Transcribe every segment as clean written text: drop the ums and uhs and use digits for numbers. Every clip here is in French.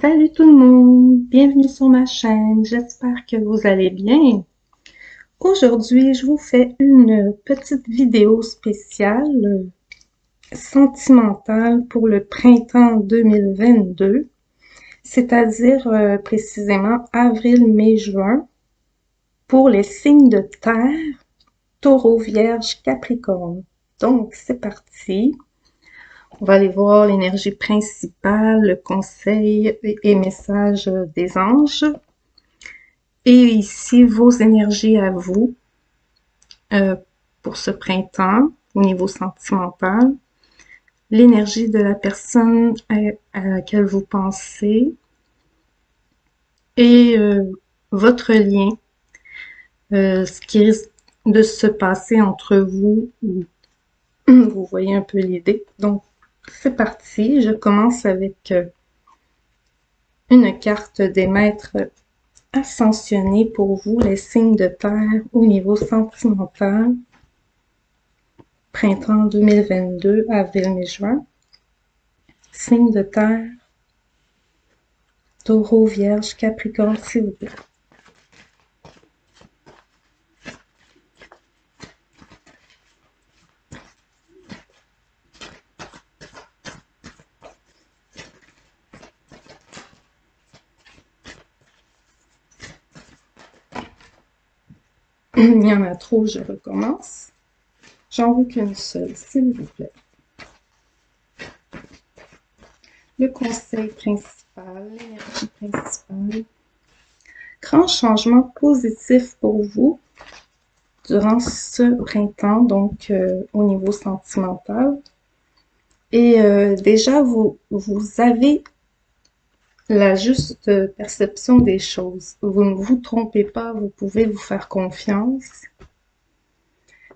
Salut tout le monde, bienvenue sur ma chaîne, j'espère que vous allez bien. Aujourd'hui, je vous fais une petite vidéo spéciale sentimentale pour le printemps 2022, c'est-à-dire précisément avril, mai, juin, pour les signes de terre, Taureau, Vierge, Capricorne. Donc, c'est parti. On va aller voir l'énergie principale, le conseil et message des anges. Et ici, vos énergies à vous pour ce printemps au niveau sentimental. L'énergie de la personne à laquelle vous pensez et votre lien, ce qui risque de se passer entre vous. Vous voyez un peu l'idée. Donc, c'est parti. Je commence avec une carte des maîtres ascensionnés pour vous, les signes de terre au niveau sentimental. Printemps 2022, avril, mai, juin. Signe de terre, Taureau, Vierge, Capricorne, s'il vous plaît. Il y en a trop, je recommence. J'en veux qu'une seule, s'il vous plaît. Le conseil principal, l'énergie principale. Grand changement positif pour vous durant ce printemps, donc au niveau sentimental. Et déjà, vous avez la juste perception des choses. Vous ne vous trompez pas, vous pouvez vous faire confiance.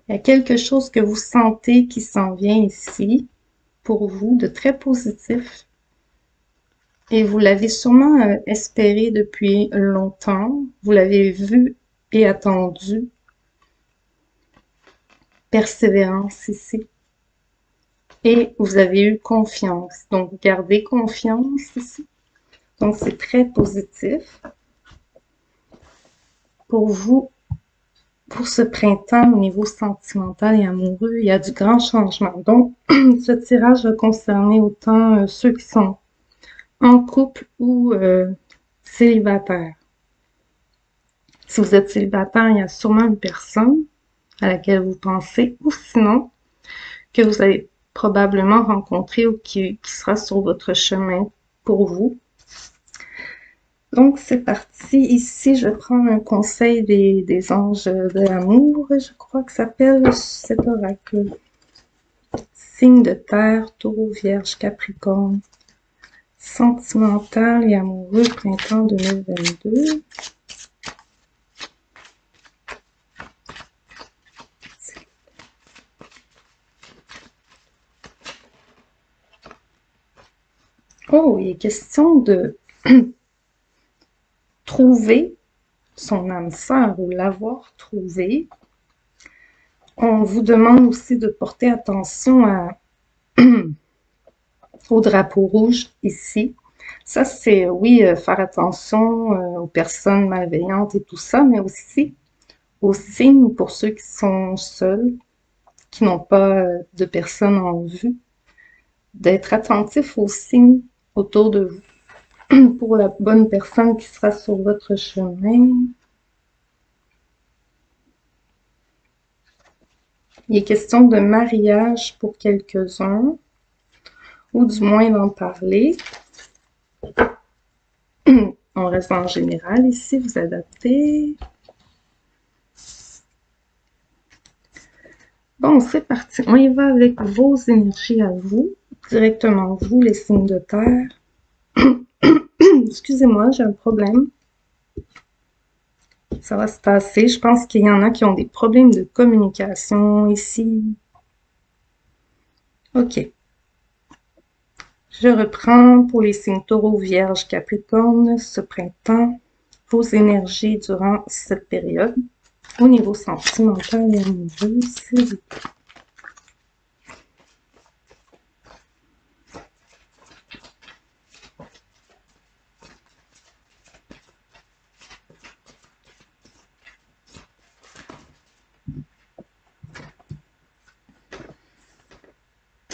Il y a quelque chose que vous sentez qui s'en vient ici pour vous de très positif. Et vous l'avez sûrement espéré depuis longtemps. Vous l'avez vu et attendu. Persévérance ici. Et vous avez eu confiance. Donc, gardez confiance ici. Donc, c'est très positif. Pour vous, pour ce printemps, au niveau sentimental et amoureux, il y a du grand changement. Donc, ce tirage va concerner autant ceux qui sont en couple ou célibataire. Si vous êtes célibataire, il y a sûrement une personne à laquelle vous pensez, ou sinon, que vous allez probablement rencontrer ou qui sera sur votre chemin pour vous. Donc, c'est parti. Ici, je vais prendre un conseil des anges de l'amour, je crois que ça s'appelle cet oracle. Signe de terre, Taureau, Vierge, Capricorne. Sentimental et amoureux, printemps 2022. Oh, il est question de trouver son âme sœur ou l'avoir trouvée. On vous demande aussi de porter attention au drapeau rouge ici. Ça, c'est, oui, faire attention aux personnes malveillantes et tout ça, mais aussi aux signes pour ceux qui sont seuls, qui n'ont pas de personnes en vue, d'être attentif aux signes autour de vous pour la bonne personne qui sera sur votre chemin. Il est question de mariage pour quelques-uns, ou du moins d'en parler. On reste en général ici, vous adaptez. Bon, c'est parti. On y va avec vos énergies à vous, directement vous, les signes de terre. Excusez-moi, j'ai un problème. Ça va se passer. Je pense qu'il y en a qui ont des problèmes de communication ici. OK. Je reprends pour les signes Taureau, Vierge, Capricorne, ce printemps, vos énergies durant cette période, au niveau sentimental et amoureux, s'il vous plaît.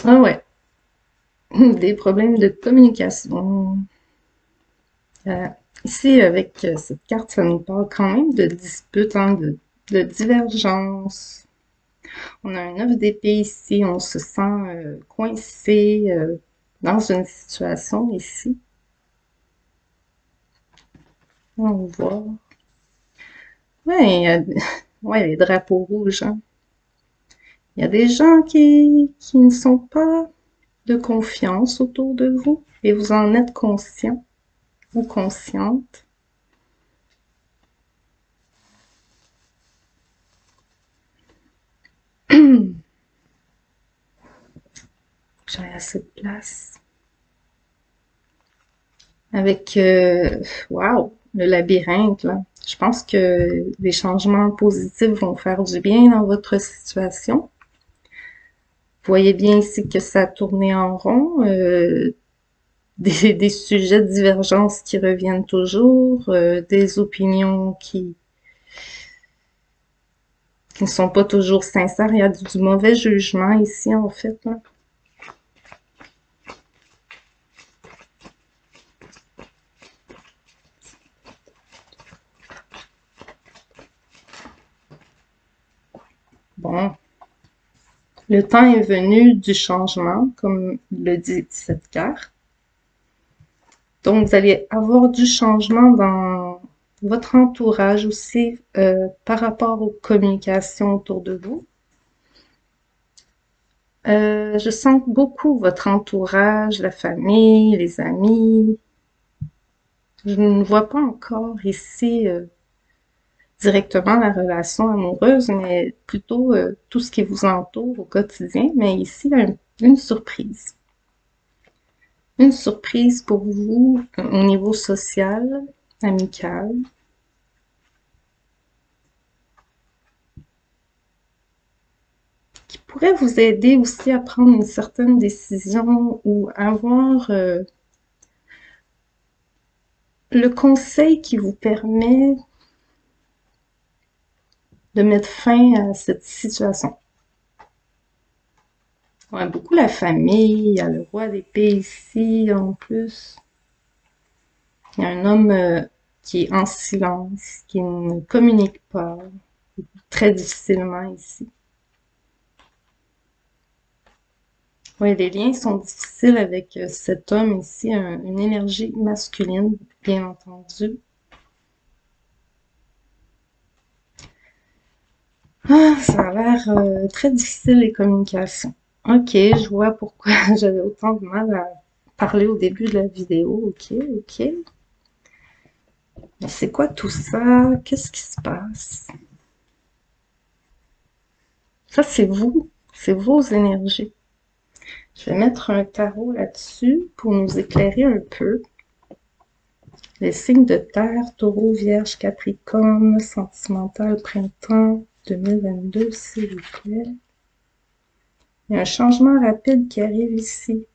Ah ouais, des problèmes de communication. Euh, Ici, avec cette carte, ça nous parle quand même de disputes, hein, de divergences. On a un 9 d'épée ici, on se sent coincé dans une situation ici. On voit. Ouais, ouais, les drapeaux rouges, hein. Il y a des gens qui ne sont pas de confiance autour de vous et vous en êtes conscient ou consciente. J'ai assez de place. Avec, wow, le labyrinthe, là. Je pense que les changements positifs vont faire du bien dans votre situation. Vous voyez bien ici que ça a tourné en rond, des sujets de divergence qui reviennent toujours, des opinions qui ne sont pas toujours sincères. Il y a du mauvais jugement ici, en fait, là. Bon, le temps est venu du changement, comme le dit cette carte. Donc, vous allez avoir du changement dans votre entourage aussi par rapport aux communications autour de vous. Je sens beaucoup votre entourage, la famille, les amis. Je ne vois pas encore ici directement la relation amoureuse, mais plutôt tout ce qui vous entoure au quotidien. Mais ici, il y a une surprise. Une surprise pour vous au niveau social, amical. Qui pourrait vous aider aussi à prendre une certaine décision ou avoir le conseil qui vous permet de mettre fin à cette situation. On a beaucoup la famille, il y a le roi d'épée ici en plus. Il y a un homme qui est en silence, qui ne communique pas, très difficilement ici. Oui, les liens sont difficiles avec cet homme ici, une énergie masculine, bien entendu. Ah, ça a l'air très difficile les communications. Ok, je vois pourquoi j'avais autant de mal à parler au début de la vidéo. Ok, ok. Mais c'est quoi tout ça? Qu'est-ce qui se passe? Ça, c'est vos énergies. Je vais mettre un tarot là-dessus pour nous éclairer un peu. Les signes de terre, taureau, vierge, capricorne, sentimental, printemps 2022, s'il vous plaît. Il y a un changement rapide qui arrive ici.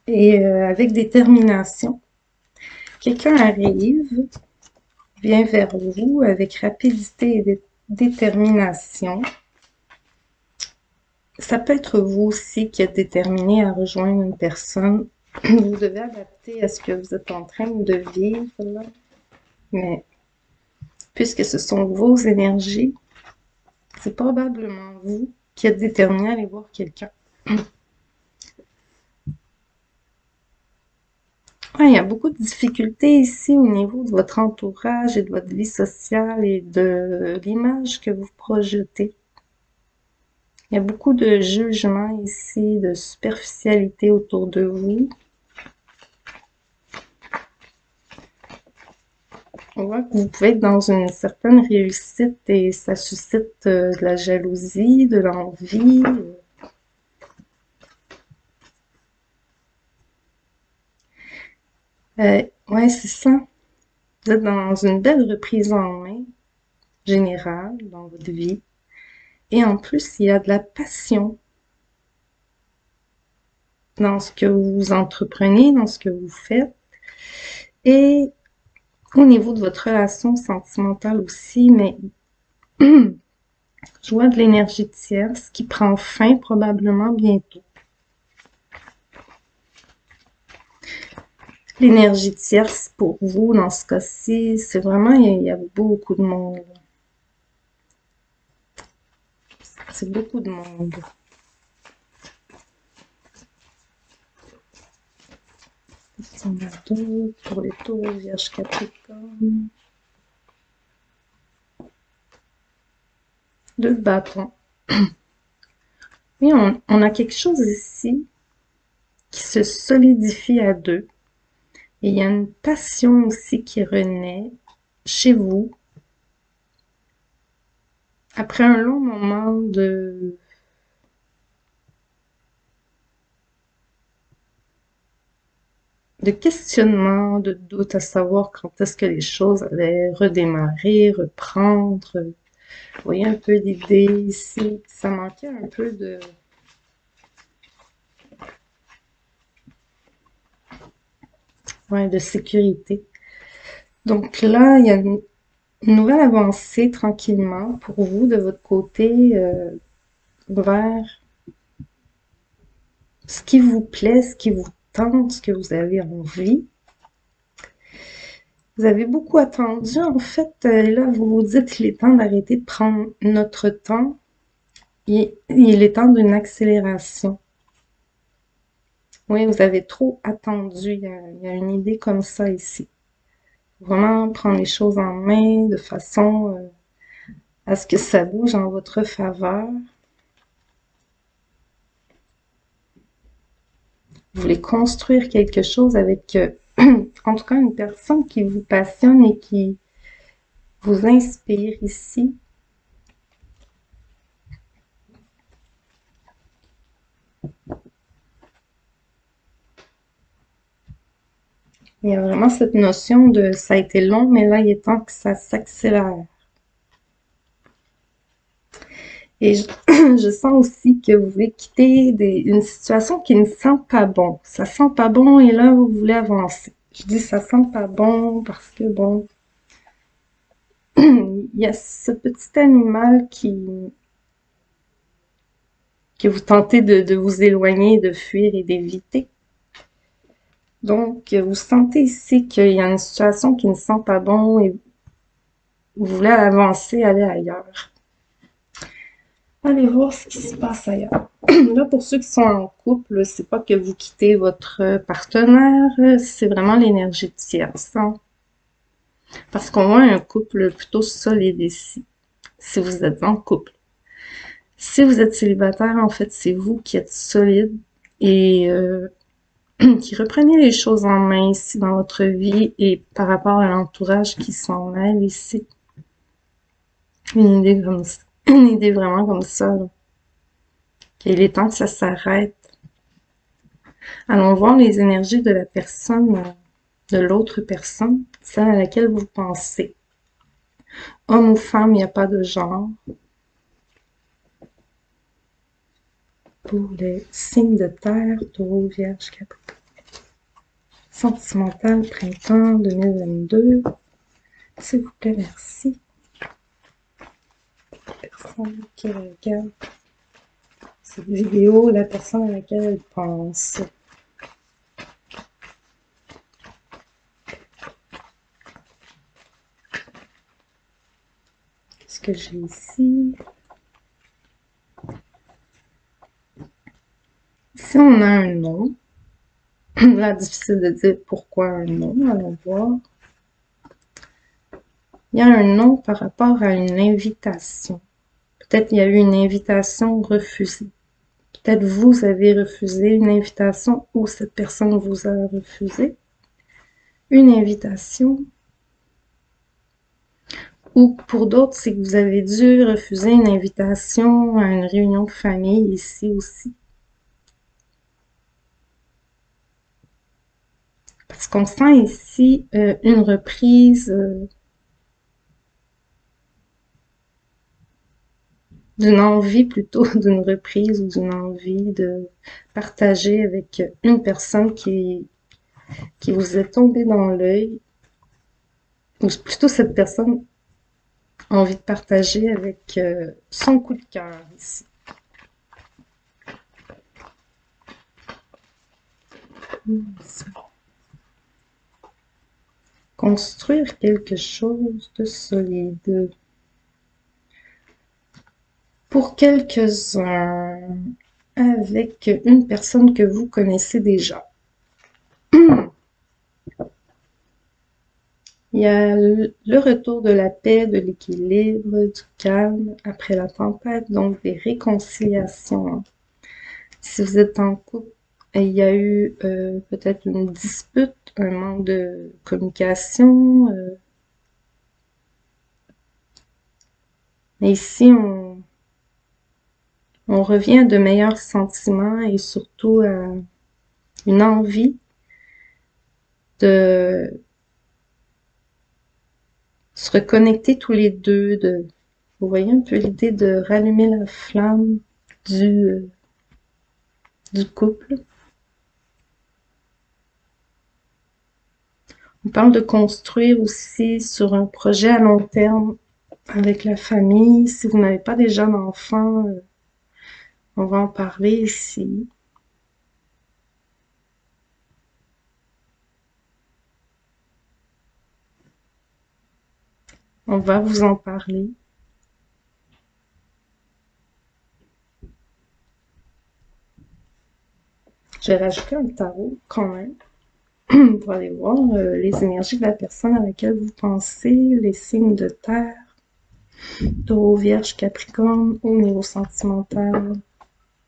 Et avec détermination. Quelqu'un arrive, vient vers vous avec rapidité et détermination. Ça peut être vous aussi qui êtes déterminé à rejoindre une personne. Vous devez adapter à ce que vous êtes en train de vivre là. Mais puisque ce sont vos énergies, c'est probablement vous qui êtes déterminé à aller voir quelqu'un. Ouais, il y a beaucoup de difficultés ici au niveau de votre entourage et de votre vie sociale et de l'image que vous projetez. Il y a beaucoup de jugement ici, de superficialité autour de vous. On voit que vous pouvez être dans une certaine réussite et ça suscite de la jalousie, de l'envie. Ouais, c'est ça. Vous êtes dans une belle reprise en main générale dans votre vie. Et en plus, il y a de la passion dans ce que vous entreprenez, dans ce que vous faites. Et au niveau de votre relation sentimentale aussi, mais Je vois de l'énergie tierce qui prend fin probablement bientôt. L'énergie tierce pour vous, dans ce cas-ci, c'est vraiment, il y a beaucoup de monde. C'est beaucoup de monde. On a deux pour les taureaux, vierge, capricorne. Deux bâtons. Oui, on a quelque chose ici qui se solidifie à deux. Et il y a une passion aussi qui renaît chez vous. Après un long moment de questionnement, de doute à savoir quand est-ce que les choses allaient redémarrer, reprendre. Vous voyez un peu l'idée ici. Ça manquait un peu de sécurité. Donc là, il y a une nouvelle avancée tranquillement pour vous de votre côté vers ce qui vous plaît, ce qui vous tente, ce que vous avez envie. Vous avez beaucoup attendu, en fait, là, vous vous dites qu'il est temps d'arrêter de prendre notre temps. Il est temps d'une accélération. Oui, vous avez trop attendu, il y a une idée comme ça ici. Vraiment prendre les choses en main de façon à ce que ça bouge en votre faveur. Vous voulez construire quelque chose avec, en tout cas, une personne qui vous passionne et qui vous inspire ici. Il y a vraiment cette notion de ça a été long, mais là, il est temps que ça s'accélère. Et je sens aussi que vous voulez quitter une situation qui ne sent pas bon. Ça sent pas bon et là, vous voulez avancer. Je dis ça sent pas bon parce que, bon, il y a ce petit animal que vous tentez de vous éloigner, de fuir et d'éviter. Donc, vous sentez ici qu'il y a une situation qui ne sent pas bon et vous voulez avancer, aller ailleurs. Allez voir ce qui se passe ailleurs. Là, pour ceux qui sont en couple, c'est pas que vous quittez votre partenaire, c'est vraiment l'énergie tierce. Hein? Parce qu'on voit un couple plutôt solide ici, si vous êtes en couple. Si vous êtes célibataire, en fait, c'est vous qui êtes solide et qui reprenez les choses en main ici dans votre vie et par rapport à l'entourage qui s'en mêle ici. Une idée comme ça. Une idée vraiment comme ça. Là. Il est temps que ça s'arrête. Allons voir les énergies de la personne, de l'autre personne, celle à laquelle vous pensez. Homme ou femme, il n'y a pas de genre. Pour les signes de terre, taureau, vierge, capricorne. Sentimental, printemps 2022. S'il vous plaît, merci. Personne qui regarde cette vidéo, la personne à laquelle elle pense. Qu'est-ce que j'ai ici? Ici, on a un nom. Là, difficile de dire pourquoi un nom, allons voir. Il y a un nom par rapport à une invitation. Peut-être il y a eu une invitation refusée. Peut-être vous avez refusé une invitation ou cette personne vous a refusé une invitation. Ou pour d'autres, c'est que vous avez dû refuser une invitation à une réunion de famille ici aussi. Parce qu'on sent ici une reprise d'une envie plutôt, d'une reprise ou d'une envie de partager avec une personne qui vous est tombée dans l'œil, ou plutôt cette personne envie de partager avec son coup de cœur ici. Construire quelque chose de solide. Pour quelques-uns, avec une personne que vous connaissez déjà. Il y a le retour de la paix, de l'équilibre, du calme après la tempête, donc des réconciliations. Si vous êtes en couple, il y a eu peut-être une dispute, un manque de communication. Mais ici, on revient à de meilleurs sentiments et surtout à une envie de se reconnecter tous les deux. Vous voyez un peu l'idée de rallumer la flamme du, du couple. On parle de construire aussi sur un projet à long terme avec la famille. Si vous n'avez pas déjà d'enfants, on va en parler ici. On va vous en parler. J'ai rajouté un tarot quand même pour aller voir les énergies de la personne à laquelle vous pensez, les signes de terre, Taureau, Vierge, Capricorne, au niveau sentimental,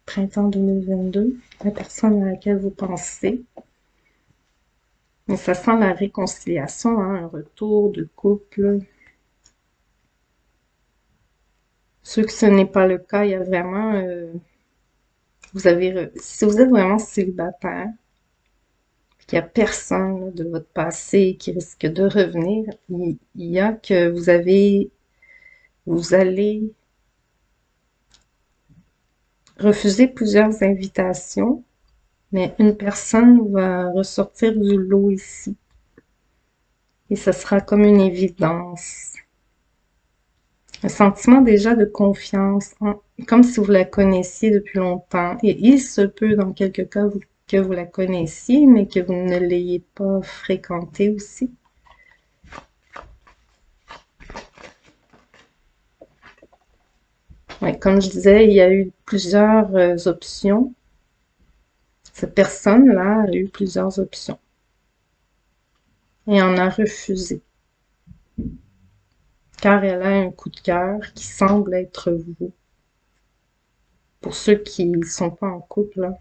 printemps 2022, la personne à laquelle vous pensez. Mais ça sent la réconciliation, hein, un retour de couple. Ceux que ce n'est pas le cas, il y a vraiment... si vous êtes vraiment célibataire, qu'il n'y a personne là, de votre passé qui risque de revenir, il y a que vous allez refuser plusieurs invitations, mais une personne va ressortir du lot ici. Et ce sera comme une évidence. Un sentiment déjà de confiance, comme si vous la connaissiez depuis longtemps. Et il se peut, dans quelques cas, que vous la connaissiez, mais que vous ne l'ayez pas fréquentée aussi. Ouais, comme je disais, il y a eu plusieurs options. Cette personne-là a eu plusieurs options et en a refusé, car elle a un coup de cœur qui semble être vous. Pour ceux qui ne sont pas en couple, là.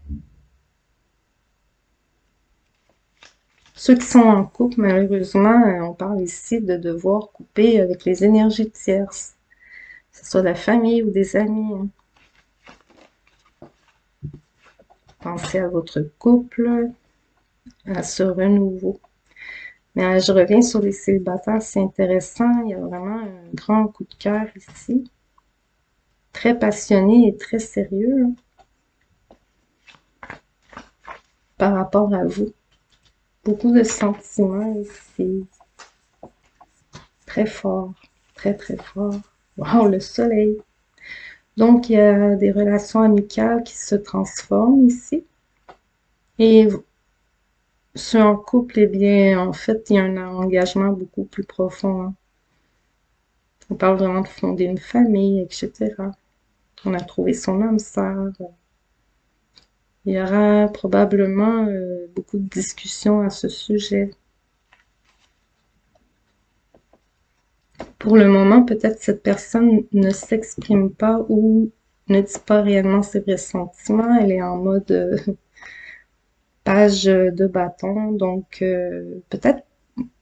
Ceux qui sont en couple, malheureusement, on parle ici de devoir couper avec les énergies tierces, que ce soit la famille ou des amis. Hein. Pensez à votre couple, à ce renouveau. Mais je reviens sur les célibataires, c'est intéressant, il y a vraiment un grand coup de cœur ici, très passionné et très sérieux par rapport à vous. Beaucoup de sentiments ici, très fort, très très fort. Wow, le soleil! Donc, il y a des relations amicales qui se transforment ici. Et ceux en couple, eh bien, en fait, il y a un engagement beaucoup plus profond. Hein. On parle vraiment de fonder une famille, etc. On a trouvé son âme sœur. Il y aura probablement beaucoup de discussions à ce sujet. Pour le moment, peut-être cette personne ne s'exprime pas ou ne dit pas réellement ses vrais sentiments. Elle est en mode page de bâton. Donc, peut-être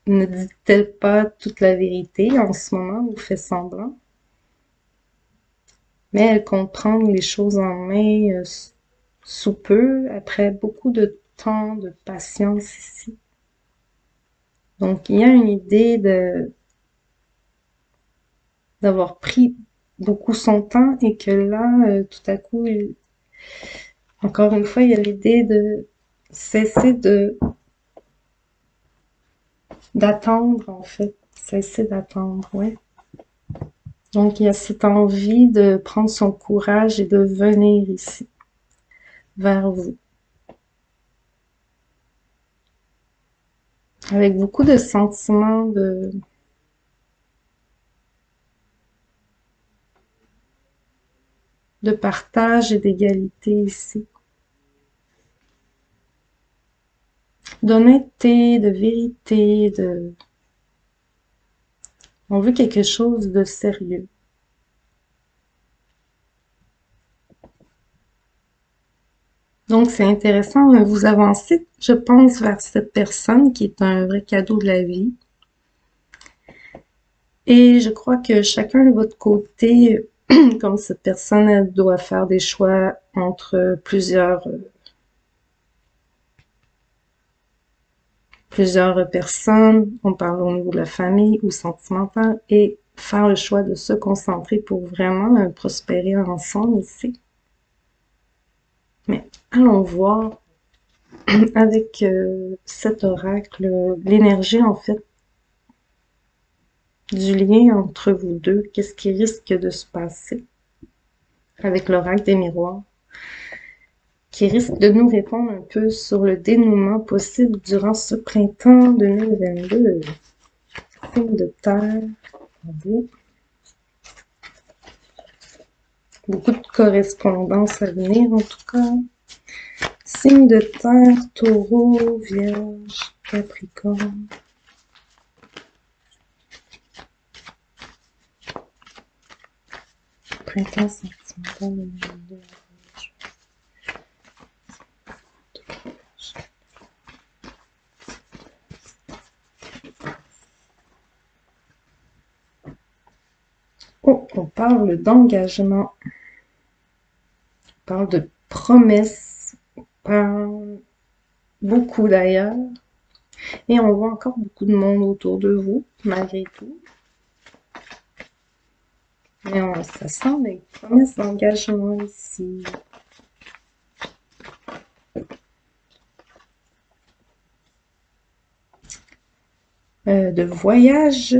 ne dit-elle pas toute la vérité en ce moment ou fait semblant. Mais elle compte prendre les choses en main sous peu, après beaucoup de temps, de patience ici. Donc, il y a une idée d'avoir pris beaucoup son temps et que là, tout à coup, encore une fois, il y a l'idée de cesser d'attendre, en fait. Cesser d'attendre, ouais. Donc, il y a cette envie de prendre son courage et de venir ici, vers vous. Avec beaucoup de sentiments de partage et d'égalité ici. D'honnêteté, de vérité, on veut quelque chose de sérieux. Donc, c'est intéressant, vous avancez, je pense, vers cette personne qui est un vrai cadeau de la vie. Et je crois que chacun de votre côté, comme cette personne, elle doit faire des choix entre plusieurs personnes. On parle au niveau de la famille ou sentimental et faire le choix de se concentrer pour vraiment prospérer ensemble ici. Mais allons voir avec cet oracle, l'énergie en fait du lien entre vous deux, qu'est-ce qui risque de se passer avec l'oracle des miroirs, qui risque de nous répondre un peu sur le dénouement possible durant ce printemps 2022. Signe de terre, attendez. Beaucoup de correspondance à venir en tout cas. Signe de terre, taureau, vierge, capricorne. Printemps sentimental 2022. Oh, on parle d'engagement. On parle de promesses. On parle beaucoup d'ailleurs. Et on voit encore beaucoup de monde autour de vous, malgré tout. Mais ça sent des promesses d'engagement ici. De voyage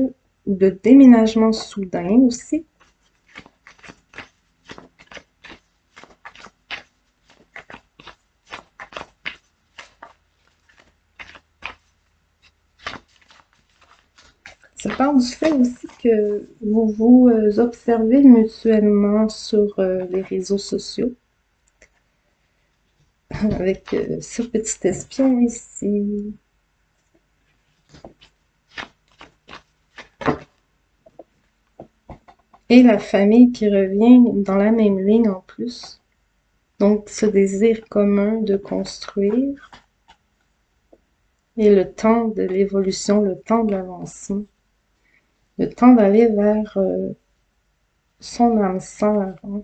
ou de déménagement soudain aussi. Ça parle du fait aussi que vous vous observez mutuellement sur les réseaux sociaux. Avec ce petit espion ici. Et la famille qui revient dans la même ligne en plus. Donc, ce désir commun de construire et le temps de l'évolution, le temps de l'avancement, le temps d'aller vers son âme sœur. Hein.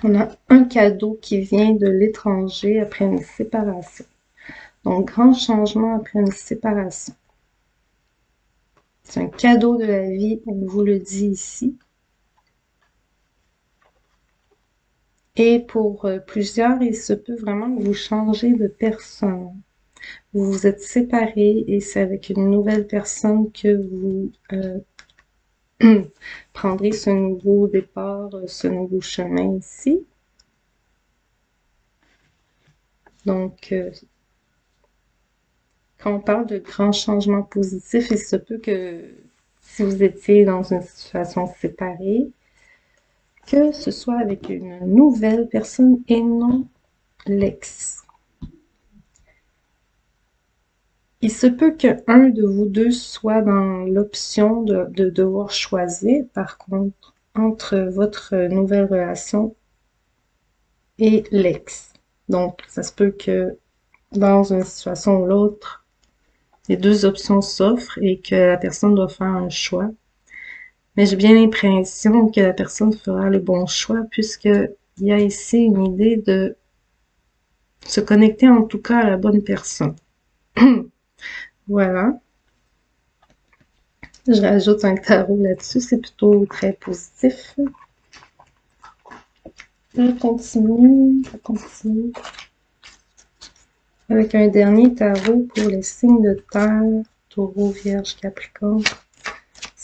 On a un cadeau qui vient de l'étranger après une séparation. Donc, grand changement après une séparation. C'est un cadeau de la vie, on vous le dit ici. Et pour plusieurs, il se peut vraiment que vous changez de personne. Vous vous êtes séparés et c'est avec une nouvelle personne que vous prendrez ce nouveau départ, ce nouveau chemin ici. Donc, quand on parle de grands changements positifs, il se peut que si vous étiez dans une situation séparée, que ce soit avec une nouvelle personne et non l'ex. Il se peut qu'un de vous deux soit dans l'option de devoir choisir, par contre, entre votre nouvelle relation et l'ex. Donc, ça se peut que dans une situation ou l'autre, les deux options s'offrent et que la personne doit faire un choix. Mais j'ai bien l'impression que la personne fera le bon choix puisqu'il y a ici une idée de se connecter en tout cas à la bonne personne. Voilà. Je rajoute un tarot là-dessus, c'est plutôt très positif. Je continue avec un dernier tarot pour les signes de terre, taureau, vierge, capricorne.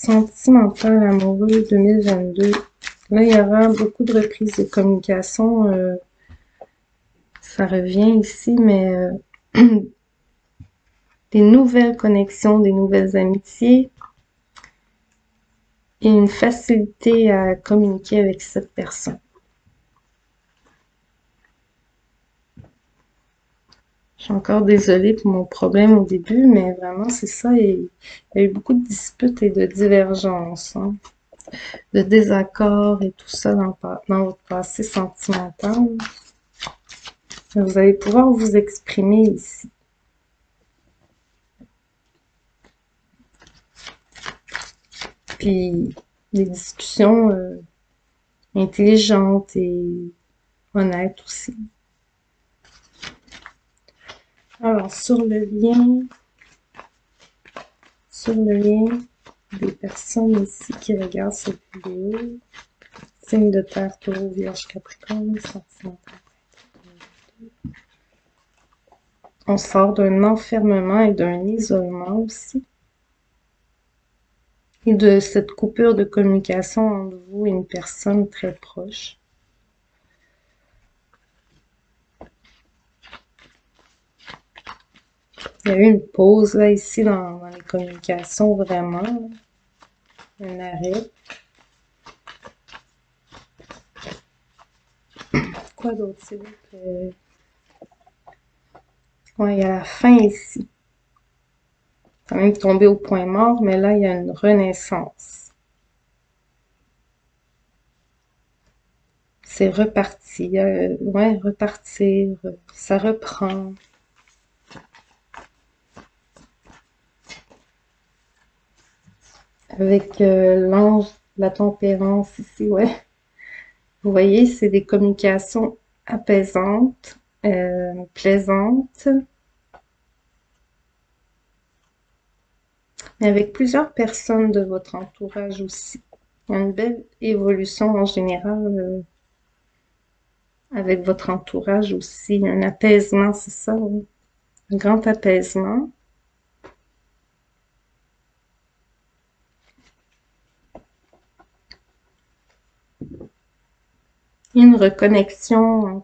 Sentimental amoureux 2022. Là, il y aura beaucoup de reprises de communication. Ça revient ici, mais des nouvelles connexions, des nouvelles amitiés et une facilité à communiquer avec cette personne. Je suis encore désolée pour mon problème au début, mais vraiment, c'est ça. Il y a eu beaucoup de disputes et de divergences, hein, de désaccords et tout ça dans votre passé sentimental. Vous allez pouvoir vous exprimer ici. Puis, des discussions intelligentes et honnêtes aussi. Alors, sur le lien des personnes ici qui regardent cette vidéo, signe de terre, taureau, vierge, capricorne, sentimental. On sort d'un enfermement et d'un isolement aussi. Et de cette coupure de communication entre vous et une personne très proche. Il y a eu une pause là ici dans les communications, vraiment. Là. Un arrêt. Quoi d'autre? C'est vrai que... Ouais, il y a la fin ici. Quand même tombé au point mort, mais là, il y a une renaissance. C'est reparti. Ouais, repartir. Ça reprend. Avec l'ange, la tempérance ici, ouais. Vous voyez, c'est des communications apaisantes, plaisantes, mais avec plusieurs personnes de votre entourage aussi. Il y a une belle évolution en général avec votre entourage aussi. Un apaisement, c'est ça, oui. Un grand apaisement. Une reconnexion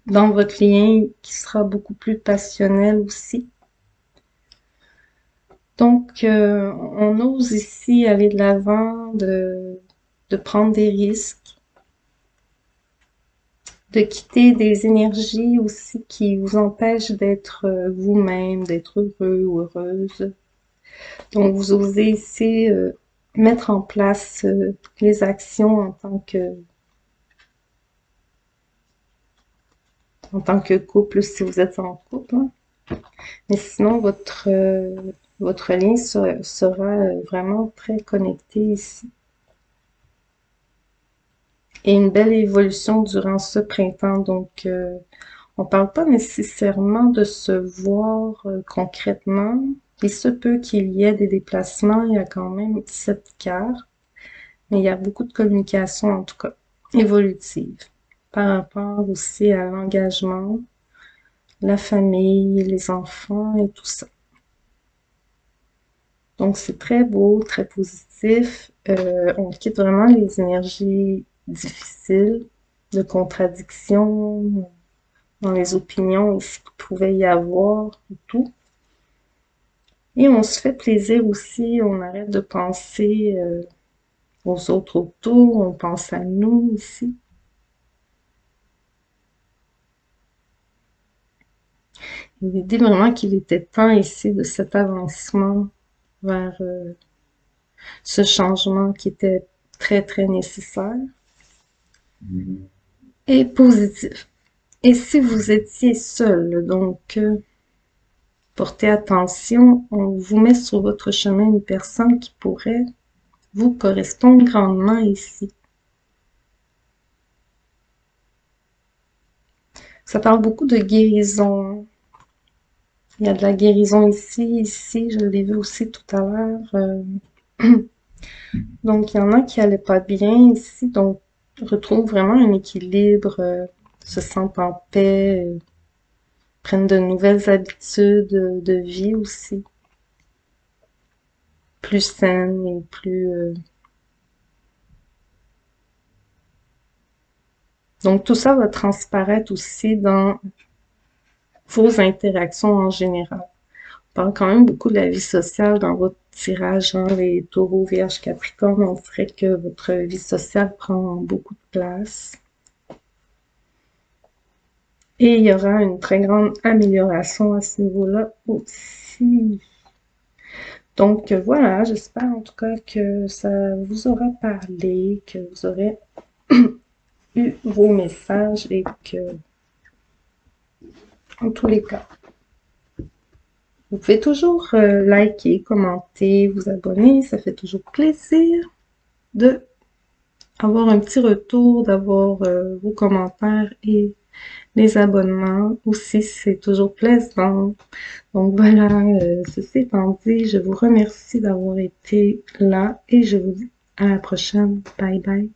dans votre lien qui sera beaucoup plus passionnel aussi. Donc, on ose ici aller de l'avant, de prendre des risques, de quitter des énergies aussi qui vous empêchent d'être vous-même, d'être heureux ou heureuse. Donc, vous osez ici mettre en place les actions en tant que couple, si vous êtes en couple. Hein. Mais sinon, votre lien sera vraiment très connecté ici. Et une belle évolution durant ce printemps. Donc, on ne parle pas nécessairement de se voir concrètement. Il se peut qu'il y ait des déplacements. Il y a quand même 7 cartes. Mais il y a beaucoup de communication, en tout cas, évolutive. Par rapport aussi à l'engagement, la famille, les enfants et tout ça. Donc, c'est très beau, très positif. On quitte vraiment les énergies difficiles, de contradiction dans les opinions qu'il pouvait y avoir et tout. Et on se fait plaisir aussi, on arrête de penser aux autres autour, on pense à nous ici. L'idée vraiment qu'il était temps ici de cet avancement vers ce changement qui était très, très nécessaire et positif. Et si vous étiez seul, donc portez attention, on vous met sur votre chemin une personne qui pourrait vous correspondre grandement ici. Ça parle beaucoup de guérison. Il y a de la guérison ici, je l'ai vu aussi tout à l'heure. Donc, il y en a qui n'allaient pas bien ici, donc retrouvent vraiment un équilibre, se sentent en paix, prennent de nouvelles habitudes de vie aussi. plus saine et plus... Donc, tout ça va transparaître aussi dans vos interactions en général. On parle quand même beaucoup de la vie sociale dans votre tirage, hein, les taureaux, vierges, capricornes. On dirait que votre vie sociale prend beaucoup de place. Et il y aura une très grande amélioration à ce niveau-là aussi. Donc voilà, j'espère en tout cas que ça vous aura parlé, que vous aurez eu vos messages et que, en tous les cas, vous pouvez toujours liker, commenter, vous abonner, ça fait toujours plaisir de avoir un petit retour, d'avoir vos commentaires et les abonnements aussi, c'est toujours plaisant. Donc voilà, ceci étant dit, je vous remercie d'avoir été là et je vous dis à la prochaine. Bye bye.